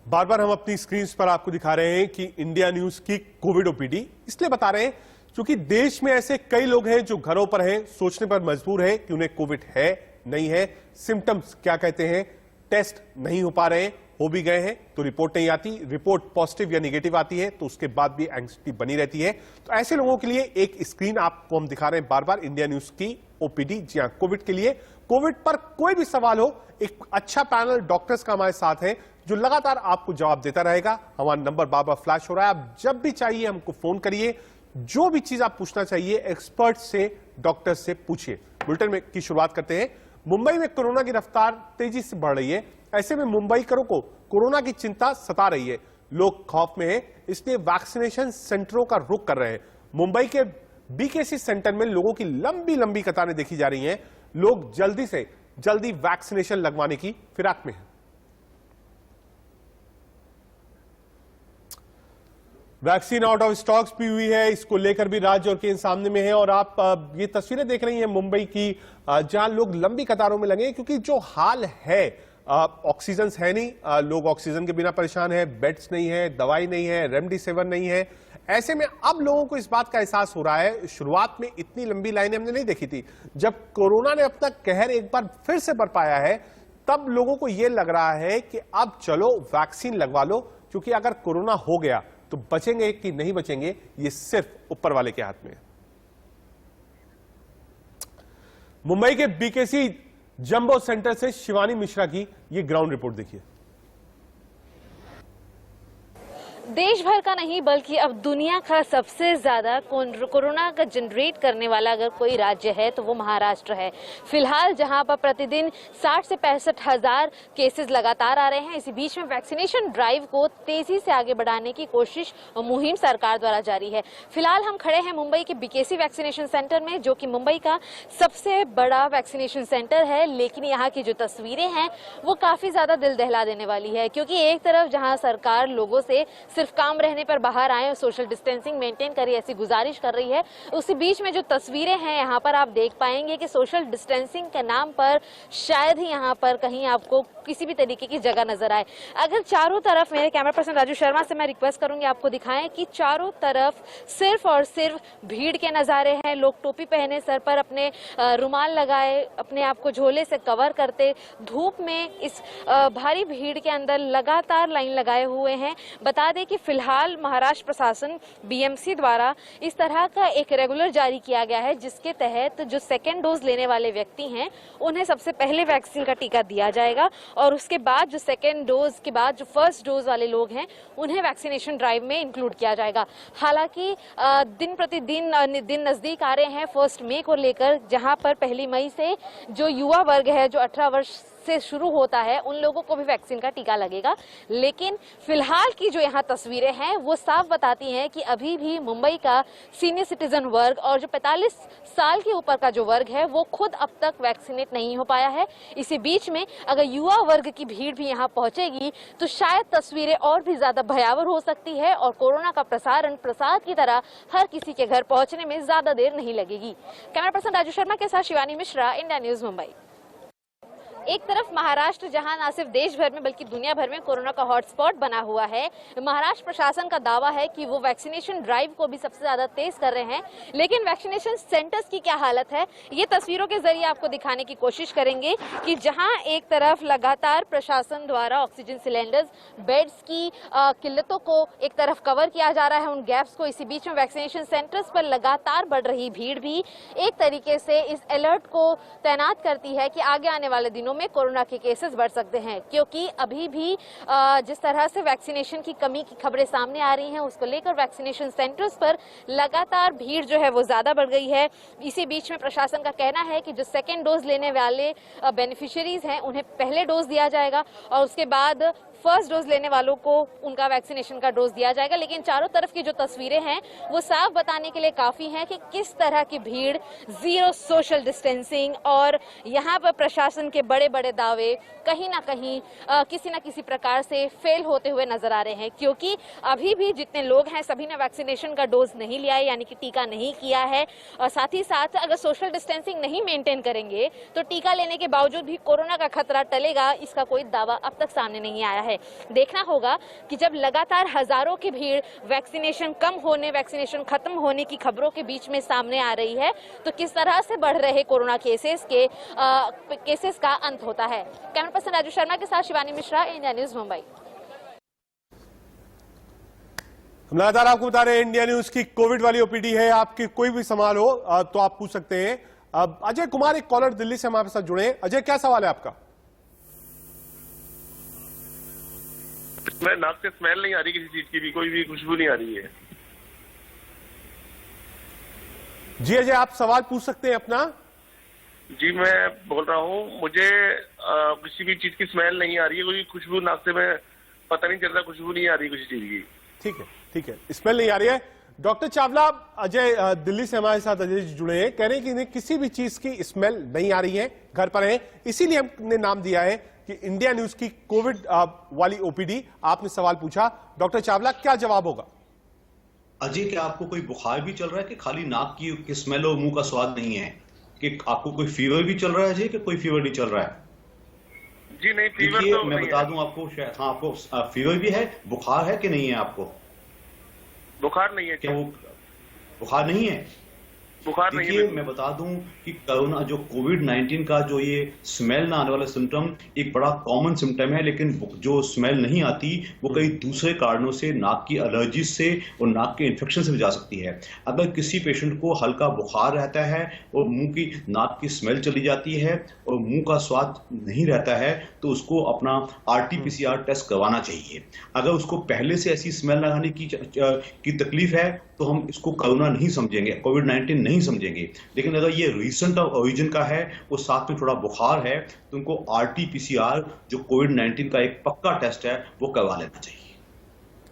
बार बार हम अपनी स्क्रीन पर आपको दिखा रहे हैं कि इंडिया न्यूज की कोविड ओपीडी इसलिए बता रहे हैं क्योंकि देश में ऐसे कई लोग हैं जो घरों पर हैं, सोचने पर मजबूर है कि उन्हें कोविड है नहीं है, सिम्टम्स क्या कहते हैं, टेस्ट नहीं हो पा रहे हैं, हो भी गए हैं तो रिपोर्ट नहीं आती, रिपोर्ट पॉजिटिव या नेगेटिव आती है तो उसके बाद भी एंग्जाइटी बनी रहती है। तो ऐसे लोगों के लिए एक स्क्रीन आपको हम दिखा रहे हैं बार बार, इंडिया न्यूज की ओपीडी। जी हां, कोविड के लिए, कोविड पर कोई भी सवाल हो, एक अच्छा पैनल डॉक्टर्स का हमारे साथ है जो लगातार आपको जवाब देता रहेगा। हमारा नंबर बार बार फ्लैश हो रहा है, आप जब भी चाहिए हमको फोन करिए, जो भी चीज आप पूछना चाहिए एक्सपर्ट से, डॉक्टर से पूछिए। बुलेटिन की शुरुआत करते हैं। मुंबई में कोरोना की रफ्तार तेजी से बढ़ रही है, ऐसे में मुंबईकरों को कोरोना की चिंता सता रही है। लोग खौफ में हैं, इसलिए वैक्सीनेशन सेंटरों का रुख कर रहे हैं। मुंबई के बीकेसी सेंटर में लोगों की लंबी लंबी कतारें देखी जा रही हैं। लोग जल्दी से जल्दी वैक्सीनेशन लगवाने की फिराक में हैं। वैक्सीन आउट ऑफ स्टॉक्स भी हुई है, इसको लेकर भी राज्य और केंद्र सामने में है। और आप ये तस्वीरें देख रही हैं मुंबई की, जहां लोग लंबी कतारों में लगे, क्योंकि जो हाल है ऑक्सीजन है नहीं, लोग ऑक्सीजन के बिना परेशान है, बेड्स नहीं है, दवाई नहीं है, रेमडेसिविर नहीं है। ऐसे में अब लोगों को इस बात का एहसास हो रहा है, शुरुआत में इतनी लंबी लाइनें हमने नहीं देखी थी। जब कोरोना ने अपना कहर एक बार फिर से बरपाया है, तब लोगों को यह लग रहा है कि अब चलो वैक्सीन लगवा लो, क्योंकि अगर कोरोना हो गया तो बचेंगे कि नहीं बचेंगे ये सिर्फ ऊपर वाले के हाथ में है। मुंबई के बीकेसी जंबो सेंटर से शिवानी मिश्रा की ये ग्राउंड रिपोर्ट देखिए। देश भर का नहीं बल्कि अब दुनिया का सबसे ज्यादा कोरोना का जनरेट करने वाला अगर कोई राज्य है तो वो महाराष्ट्र है। फिलहाल जहां पर प्रतिदिन 60 से 65 हजार केसेस लगातार आ रहे हैं, इसी बीच में वैक्सीनेशन ड्राइव को तेजी से आगे बढ़ाने की कोशिश और मुहिम सरकार द्वारा जारी है। फिलहाल हम खड़े हैं मुंबई के बीकेसी वैक्सीनेशन सेंटर में, जो कि मुंबई का सबसे बड़ा वैक्सीनेशन सेंटर है। लेकिन यहाँ की जो तस्वीरें हैं वो काफी ज्यादा दिल दहला देने वाली है, क्योंकि एक तरफ जहाँ सरकार लोगों से सिर्फ काम रहने पर बाहर आए और सोशल डिस्टेंसिंग मेंटेन करें ऐसी गुजारिश कर रही है, उसी बीच में जो तस्वीरें हैं यहाँ पर आप देख पाएंगे कि सोशल डिस्टेंसिंग के नाम पर शायद ही यहाँ पर कहीं आपको किसी भी तरीके की जगह नजर आए। अगर चारों तरफ, मेरे कैमरा पर्सन राजू शर्मा से मैं रिक्वेस्ट करूंगी आपको दिखाएं कि चारों तरफ सिर्फ और सिर्फ भीड़ के नजारे हैं। लोग टोपी पहने, सर पर अपने रुमाल लगाए, अपने आप को झोले से कवर करते धूप में इस भारी भीड़ के अंदर लगातार लाइन लगाए हुए हैं। बता दें कि फिलहाल महाराष्ट्र प्रशासन बीएमसी द्वारा इस तरह का एक रेगुलर जारी किया गया है, जिसके तहत जो सेकेंड डोज लेने वाले व्यक्ति हैं उन्हें सबसे पहले वैक्सीन का टीका दिया जाएगा और उसके बाद जो सेकेंड डोज के बाद जो फर्स्ट डोज वाले लोग हैं उन्हें वैक्सीनेशन ड्राइव में इंक्लूड किया जाएगा। हालांकि दिन प्रतिदिन दिन नजदीक आ रहे हैं 1 मई को लेकर, जहां पर 1 मई से जो युवा वर्ग है जो 18 वर्ष से शुरू होता है उन लोगों को भी वैक्सीन का टीका लगेगा। लेकिन फिलहाल की जो यहाँ तस्वीरें हैं वो साफ बताती हैं कि अभी भी मुंबई का सीनियर सिटीजन वर्ग और जो 45 साल के ऊपर का जो वर्ग है वो खुद अब तक वैक्सीनेट नहीं हो पाया है। इसी बीच में अगर युवा वर्ग की भीड़ भी यहाँ पहुंचेगी तो शायद तस्वीरें और भी ज्यादा भयावह हो सकती है और कोरोना का प्रसारण प्रसाद की तरह हर किसी के घर पहुंचने में ज्यादा देर नहीं लगेगी। कैमरा पर्सन राजू शर्मा के साथ शिवानी मिश्रा, इंडिया न्यूज मुंबई। एक तरफ महाराष्ट्र जहां न सिर्फ देश भर में बल्कि दुनिया भर में कोरोना का हॉटस्पॉट बना हुआ है, महाराष्ट्र प्रशासन का दावा है कि वो वैक्सीनेशन ड्राइव को भी सबसे ज्यादा तेज कर रहे हैं। लेकिन वैक्सीनेशन सेंटर्स की क्या हालत है, ये तस्वीरों के जरिए आपको दिखाने की कोशिश करेंगे कि जहां एक तरफ लगातार प्रशासन द्वारा ऑक्सीजन सिलेंडर्स, बेड्स की किल्लतों को एक तरफ कवर किया जा रहा है, उन गैप्स को। इसी बीच में वैक्सीनेशन सेंटर्स पर लगातार बढ़ रही भीड़ भी एक तरीके से इस अलर्ट को तैनात करती है कि आगे आने वाले दिनों में कोरोना के केसेस बढ़ सकते हैं, क्योंकि अभी भी जिस तरह से वैक्सीनेशन की कमी की खबरें सामने आ रही हैं उसको लेकर वैक्सीनेशन सेंटर्स पर लगातार भीड़ जो है वो ज्यादा बढ़ गई है। इसी बीच में प्रशासन का कहना है कि जो सेकेंड डोज लेने वाले बेनिफिशियरीज हैं उन्हें पहले डोज दिया जाएगा और उसके बाद फर्स्ट डोज लेने वालों को उनका वैक्सीनेशन का डोज दिया जाएगा। लेकिन चारों तरफ की जो तस्वीरें हैं वो साफ बताने के लिए काफी हैं कि किस तरह की भीड़, जीरो सोशल डिस्टेंसिंग और यहाँ पर प्रशासन के बड़े बड़े दावे कहीं ना कहीं किसी न किसी प्रकार से फेल होते हुए नजर आ रहे हैं, क्योंकि अभी भी जितने लोग हैं सभी ने वैक्सीनेशन का डोज नहीं लिया है, यानी कि टीका नहीं किया है। और साथ ही साथ अगर सोशल डिस्टेंसिंग नहीं मेंटेन करेंगे तो टीका लेने के बावजूद भी कोरोना का खतरा टलेगा, इसका कोई दावा अब तक सामने नहीं आया है। है। देखना होगा कि जब लगातार हजारों की भीड़ वैक्सीनेशन वैक्सीनेशन खत्म होने की खबरों के बीच में सामने आ रही है, तो किस तरह से बढ़ रहे कोरोना केसेस का अंत होता है। कैमरा पर्सन राजू शर्मा के साथ शिवानी मिश्रा, इंडिया न्यूज, मुंबई। हम लगातार आपको बता रहे हैं इंडिया न्यूज की कोविड वाली ओपीडी है। आपके कोई भी सवाल हो तो आप पूछ सकते हैं। अजय कुमार, एक कॉलर दिल्ली से हमारे साथ जुड़े हैं। अजय, क्या सवाल है आपका? मैं नाक से स्मेल नहीं आ रही, किसी चीज की भी कोई भी खुशबू नहीं आ रही है। जी अजय, आप सवाल पूछ सकते हैं अपना। जी मैं बोल रहा हूँ, मुझे किसी भी चीज की स्मेल नहीं आ रही है, कोई खुशबू नाक से मैं पता नहीं चल रहा, खुशबू नहीं आ रही किसी चीज की। ठीक है, स्मेल नहीं आ रही है। डॉक्टर चावला, अजय दिल्ली से हमारे साथ अजय जी जुड़े हैं, कह रहे हैं कि इन्हें किसी भी चीज की स्मेल नहीं आ रही है, घर पर हैं, इसीलिए हमने नाम दिया है कि इंडिया न्यूज की कोविड वाली ओपीडी। आपने सवाल पूछा, डॉक्टर चावला क्या जवाब होगा? अजय, क्या आपको कोई बुखार भी चल रहा है कि खाली नाक की स्मेल और मुंह का स्वाद नहीं है? कि आपको कोई फीवर भी चल रहा है अजय, कि कोई फीवर नहीं चल रहा है? जी नहीं, फीवर तो मैं बता दूं आपको, हाँ, आपको फीवर भी है, बुखार है कि नहीं है आपको? बुखार नहीं है। क्या वो बुखार नहीं है? बुखार नहीं है। देखिए, मैं बता दूं कि कोरोना जो कोविड-19 का जो ये स्मेल ना आने वाला सिम्टम एक बड़ा कॉमन सिम्टम है, लेकिन जो स्मेल नहीं आती वो कई दूसरे कारणों से, नाक की एलर्जी से और नाक के इन्फेक्शन से भी जा सकती है। अगर किसी पेशेंट को हल्का बुखार रहता है और मुंह की नाक की स्मेल चली जाती है और मुंह का स्वाद नहीं रहता है, तो उसको अपना RT-PCR टेस्ट करवाना चाहिए। अगर उसको पहले से ऐसी स्मेल लगाने की तकलीफ है तो हम इसको कोरोना नहीं समझेंगे, कोविड-19 नहीं समझेंगे। लेकिन अगर ये रीसेंट ओरिजिन का है, वो साथ में थोड़ा बुखार है, तो उनको RT-PCR जो कोविड-19 का एक पक्का टेस्ट है वो करवा लेना चाहिए।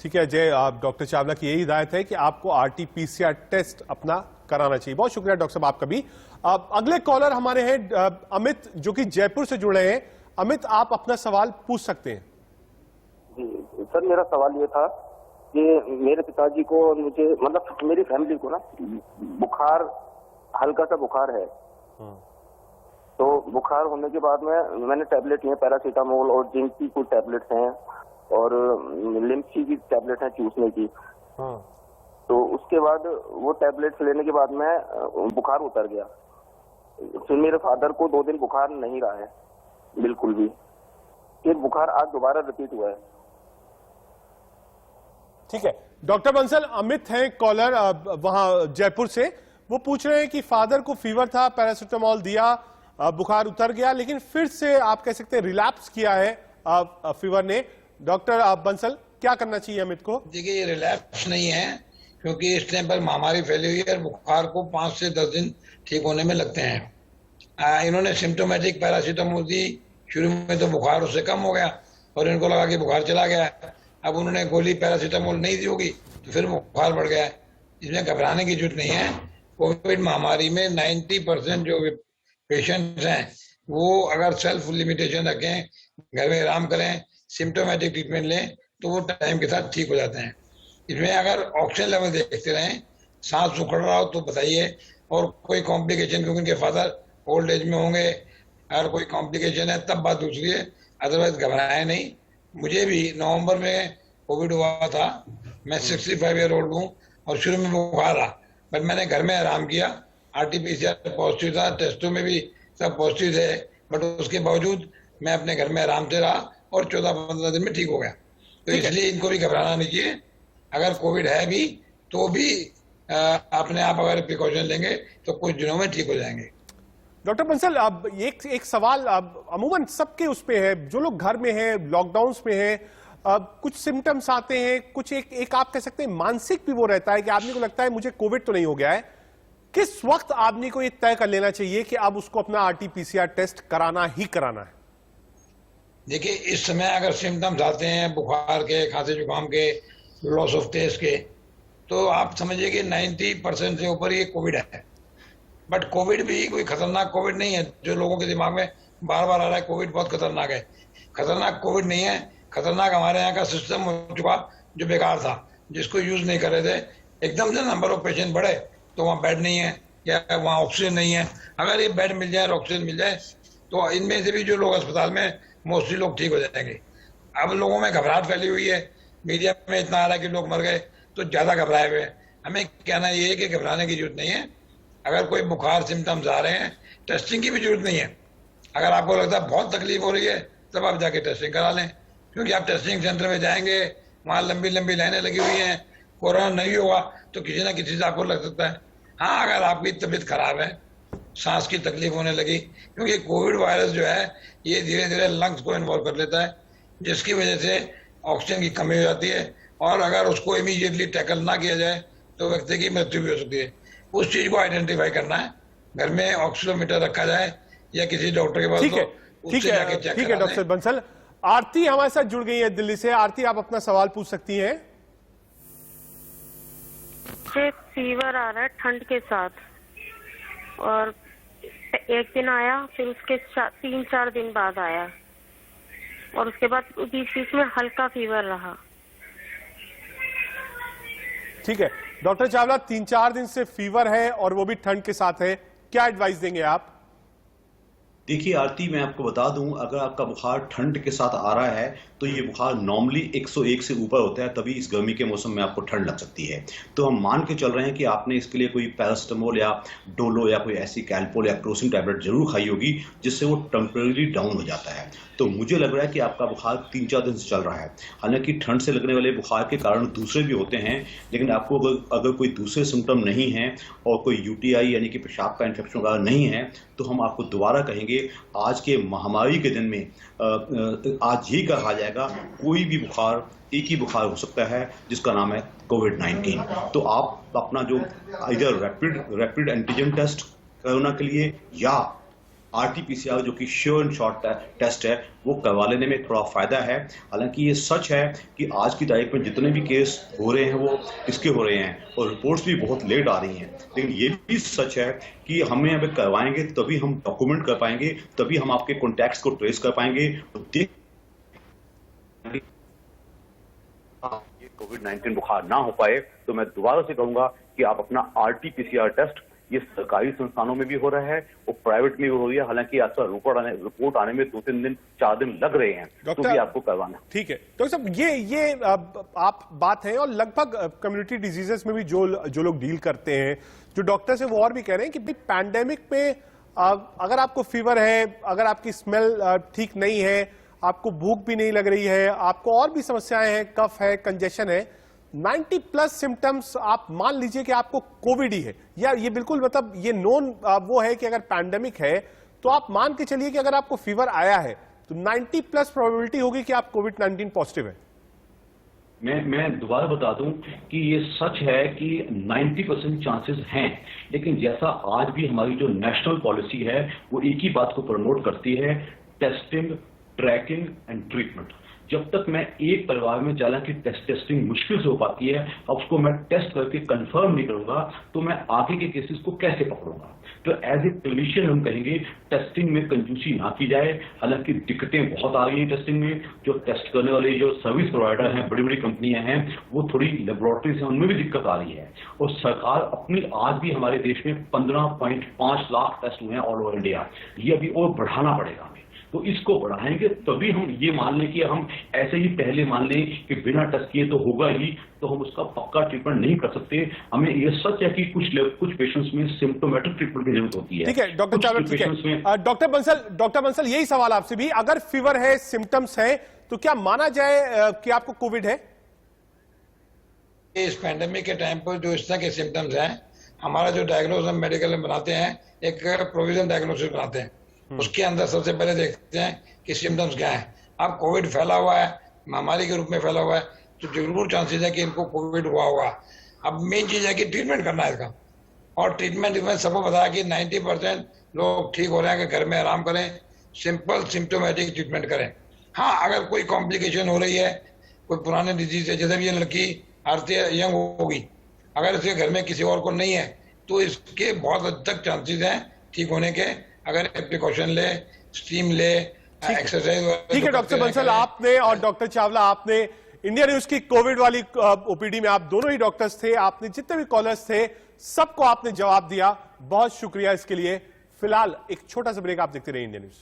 ठीक है अजय, डॉक्टर चावला की यही हिदायत है कि आपको RT-PCR टेस्ट अपना कराना चाहिए। बहुत शुक्रिया डॉक्टर साहब आपका भी। अगले कॉलर हमारे हैं अमित, जो कि जयपुर से जुड़े हैं। अमित, आप अपना सवाल पूछ सकते हैं। जी सर, मेरा सवाल ये था कि मेरे पिताजी को और मुझे, मतलब मेरी फैमिली को ना, बुखार, हल्का सा बुखार है। तो बुखार होने के बाद में मैंने टैबलेट लिए, पैरासीटामोल और जिंक की कुछ टैबलेट्स हैं और लिम्सी की टैबलेट है चूसने की। तो उसके बाद वो टैबलेट्स लेने के बाद में बुखार उतर गया। फिर मेरे फादर को 2 दिन बुखार नहीं रहा है बिल्कुल भी। फिर बुखार आज दोबारा रिपीट हुआ है। ठीक है डॉक्टर बंसल, अमित हैं कॉलर वहां जयपुर से। वो पूछ रहे हैं कि फादर को फीवर था, पैरासीटामोल दिया, बुखार उतर गया, लेकिन फिर से आप कह सकते हैं रिलैप्स किया है फीवर ने। डॉक्टर बंसल, क्या करना चाहिए अमित को? देखिए, ये रिलैप्स नहीं है, क्योंकि इस टाइम पर महामारी फैली हुई है और बुखार को 5 से 10 दिन ठीक होने में लगते हैं। इन्होंने सिम्टोमेटिक पैरासीटामोल दी, शुरू में तो बुखार उससे कम हो गया और इनको लगा कि बुखार चला गया। अब उन्होंने गोली पैरासीटामोल नहीं दी होगी तो फिर बुखार बढ़ गया है। इसमें घबराने की जरूरत नहीं है। कोविड महामारी में 90% जो पेशेंट्स हैं वो अगर सेल्फ लिमिटेशन रखें, घर में आराम करें, सिम्टोमेटिक ट्रीटमेंट लें, तो वो टाइम के साथ ठीक हो जाते हैं। इसमें अगर ऑक्सीजन लेवल देखते रहें, सांस उखड़ रहा हो तो बताइए, और कोई कॉम्प्लिकेशन, क्योंकि उनके फादर ओल्ड एज में होंगे, अगर कोई कॉम्प्लिकेशन है तब बात दूसरी है, अदरवाइज घबराएं नहीं। मुझे भी नवंबर में कोविड हुआ था, मैं 65 ईयर ओल्ड हूँ और शुरू में बुखार रहा, बट मैंने घर में आराम किया। RT-PCR पॉजिटिव था, टेस्टों में भी सब पॉजिटिव थे, बट उसके बावजूद मैं अपने घर में आराम से रहा और 14-15 दिन में ठीक हो गया। तो इसलिए इनको भी घबराना नहीं चाहिए। अगर कोविड है भी तो भी अपने आप अगर प्रिकॉशन लेंगे तो कुछ दिनों में ठीक हो जाएंगे। डॉक्टर बंसल, अब एक सवाल अमूमन सबके उस पे है, जो लोग घर में हैं, लॉकडाउन में हैं, कुछ सिम्टम्स आते हैं, कुछ एक आप कह सकते हैं मानसिक भी वो रहता है कि आदमी को लगता है मुझे कोविड तो नहीं हो गया है। किस वक्त आदमी को ये तय कर लेना चाहिए कि अब उसको अपना RT-PCR टेस्ट कराना ही कराना है? देखिए, इस समय अगर सिम्टम्स आते हैं बुखार के, खांसी जुकाम के, लॉस ऑफ टेस्ट के, तो आप समझिए कि 90% से ऊपर ये कोविड है। बट कोविड भी कोई खतरनाक कोविड नहीं है जो लोगों के दिमाग में बार बार आ रहा है कोविड बहुत खतरनाक है। खतरनाक कोविड नहीं है, खतरनाक हमारे यहाँ का सिस्टम हो चुका जो बेकार था, जिसको यूज नहीं कर रहे थे। एकदम से नंबर ऑफ पेशेंट बढ़े तो वहाँ बेड नहीं है या वहाँ ऑक्सीजन नहीं है। अगर ये बेड मिल जाए और ऑक्सीजन मिल जाए तो इनमें से भी जो लोग अस्पताल में, मोस्टली लोग ठीक हो जाएंगे। अब लोगों में घबराहट फैली हुई है, मीडिया में इतना आ रहा है कि लोग मर गए, तो ज्यादा घबराए हुए हैं। हमें कहना ये है कि घबराने की जरूरत नहीं है। अगर कोई बुखार सिम्टम्स आ रहे हैं, टेस्टिंग की भी जरूरत नहीं है। अगर आपको लगता है बहुत तकलीफ हो रही है, तब आप जाके टेस्टिंग करा लें, क्योंकि आप टेस्टिंग सेंटर में जाएंगे, वहाँ लंबी लंबी लाइनें लगी हुई हैं। कोरोना नहीं हुआ तो किसी ना किसी से आपको लग सकता है। हाँ, अगर आपकी तबीयत खराब है, सांस की तकलीफ होने लगी, क्योंकि कोविड वायरस जो है ये धीरे धीरे लंग्स को इन्वॉल्व कर लेता है, जिसकी वजह से ऑक्सीजन की कमी हो जाती है, और अगर उसको इमीडिएटली टैकल ना किया जाए तो व्यक्ति की मृत्यु भी हो सकती है। उस चीज को आइडेंटिफाई करना है, घर में ऑक्सीमीटर रखा जाए या किसी डॉक्टर के पास ठीक है, ठीक है, ठीक है डॉक्टर बंसल। आरती हमारे साथ जुड़ गई है दिल्ली से। आरती, आप अपना सवाल पूछ सकती हैं। मुझे फीवर आ रहा है ठंड के साथ, और एक दिन आया, फिर उसके 3-4 दिन बाद आया, और उसके बाद बीच में हल्का फीवर रहा। ठीक है डॉक्टर चावला, 3-4 दिन से फीवर है और वो भी ठंड के साथ है, क्या एडवाइस देंगे आप? देखिए आरती, मैं आपको बता दूं, अगर आपका बुखार ठंड के साथ आ रहा है तो ये बुखार नॉर्मली 101 से ऊपर होता है, तभी इस गर्मी के मौसम में आपको ठंड लग सकती है। तो हम मान के चल रहे हैं कि आपने इसके लिए कोई पैरासिटामोल या डोलो या कोई ऐसी कैल्पोल या क्रोसिन टैबलेट जरूर खाई होगी, जिससे वो टेम्परेरी डाउन हो जाता है। तो मुझे लग रहा है कि आपका बुखार 3-4 दिन से चल रहा है। हालांकि ठंड से लगने वाले बुखार के कारण दूसरे भी होते हैं, लेकिन आपको अगर कोई दूसरे सिम्टम नहीं है और कोई यूटीआई यानी कि पेशाब का इन्फेक्शन वगैरह नहीं है, तो हम आपको दोबारा कहेंगे, आज के महामारी के दिन में आज यही कहा जाएगा, कोई भी बुखार एक ही बुखार हो सकता है जिसका नाम है कोविड-19। तो आप अपना जो इधर रैपिड एंटीजन टेस्ट कोरोना के लिए या RT-PCR जो कि श्योर एंड शॉर्ट टेस्ट है, वो करवा लेने में थोड़ा फायदा है। हालांकि ये सच है कि आज की तारीख में जितने भी केस हो रहे हैं वो इसके हो रहे हैं और रिपोर्ट्स भी बहुत लेट आ रही हैं, लेकिन ये भी सच है कि हमें अगर करवाएंगे तभी हम डॉक्यूमेंट कर पाएंगे, तभी हम आपके कॉन्टैक्ट्स को ट्रेस कर पाएंगे। ये कोविड-19 बुखार ना हो पाए तो मैं दोबारा से कहूंगा कि आप अपना RT-PCR टेस्ट, ये सरकारी संस्थानों में भी हो रहा है और प्राइवेट में भी हो रही है। हालांकि आपका रिपोर्ट आने में 2-3 दिन 4 दिन लग रहे हैं, तो भी आपको करवाना। ठीक है डॉक्टर साहब, ये आप बात है, और लगभग कम्युनिटी डिजीजेस में भी जो लोग डील करते हैं, जो डॉक्टर से वो और भी कह रहे हैं कि पैंडेमिक में अगर आपको फीवर है, अगर आपकी स्मेल ठीक नहीं है, आपको भूख भी नहीं लग रही है, आपको और भी समस्याएं हैं, कफ है, कंजेशन है, 90+ सिम्टम्स, आप मान लीजिए कि आपको कोविड ही है, या ये बिल्कुल मतलब ये नोन वो है कि अगर पैंडेमिक है तो आप मान के चलिए कि अगर आपको फीवर आया है तो 90+ प्रोबेबिलिटी होगी कि आप कोविड-19 पॉजिटिव है। मैं दोबारा बता दूं कि ये सच है कि 90% चांसेस हैं, लेकिन जैसा आज भी हमारी जो नेशनल पॉलिसी है वो एक ही बात को प्रमोट करती है, टेस्टिंग, ट्रैकिंग एंड ट्रीटमेंट। जब तक मैं एक परिवार में, हालांकि टेस्टिंग मुश्किल से हो पाती है, अब उसको मैं टेस्ट करके कंफर्म नहीं करूंगा तो मैं आगे के केसेस को कैसे पकड़ूंगा? तो एज ए क्लिनिशियन हम कहेंगे टेस्टिंग में कंजूसी ना की जाए। हालांकि दिक्कतें बहुत आ रही हैं टेस्टिंग में, जो टेस्ट करने वाले जो सर्विस प्रोवाइडर हैं, बड़ी बड़ी कंपनियां हैं, वो थोड़ी लेबोरेटरीज हैं, उनमें भी दिक्कत आ रही है। और सरकार अपनी, आज भी हमारे देश में 15.5 लाख टेस्ट हुए हैं ऑल ओवर इंडिया, ये अभी और बढ़ाना पड़ेगा हमें। तो इसको बढ़ाएंगे तभी हम ये मान लें कि हम ऐसे ही पहले मान लें कि बिना टेस्ट किए तो होगा ही, तो हम उसका पक्का ट्रीटमेंट नहीं कर सकते। हमें ये सच है कि कुछ पेशेंट्स में सिम्टोमेटिक ट्रीटमेंट की जरूरत होती है। ठीक है डॉक्टर चावला, ठीक है डॉक्टर बंसल, यही सवाल आपसे भी, अगर फीवर है, सिम्टम्स है, तो क्या माना जाए कि आपको कोविड है? इस पैंडेमिक के टाइम पर जो इस तरह के सिम्टम्स हैं, हमारा जो डायग्नोसिस हम मेडिकल में बनाते हैं, एक प्रोविजन डायग्नोसिस बनाते हैं, उसके अंदर सबसे पहले देखते हैं कि सिम्टम्स क्या है। अब कोविड फैला हुआ है, महामारी के रूप में फैला हुआ है, तो जरूर चांसेस है कि इनको कोविड हुआ होगा। अब मेन चीज है कि ट्रीटमेंट करना है इसका, और ट्रीटमेंट में सबको बताया कि 90% लोग ठीक हो रहे हैं कि घर में आराम करें, सिंपल सिम्टोमेटिक ट्रीटमेंट करें। हाँ, अगर कोई कॉम्प्लिकेशन हो रही है, कोई पुराने डिजीज है, जैसे ये लड़की आरती यंग होगी, अगर इसके घर में किसी और को नहीं है तो इसके बहुत हद तक चांसेस हैं ठीक होने के, अगर प्रिकॉशन ले, स्टीम ले, एक्सरसाइज। ठीक है डॉक्टर बंसल, आपने और डॉक्टर चावला, आपने इंडिया न्यूज की कोविड वाली ओपीडी में, आप दोनों ही डॉक्टर्स थे, आपने जितने भी कॉलर्स थे सबको आपने जवाब दिया, बहुत शुक्रिया इसके लिए। फिलहाल एक छोटा सा ब्रेक, आप देखते रहिए इंडिया न्यूज।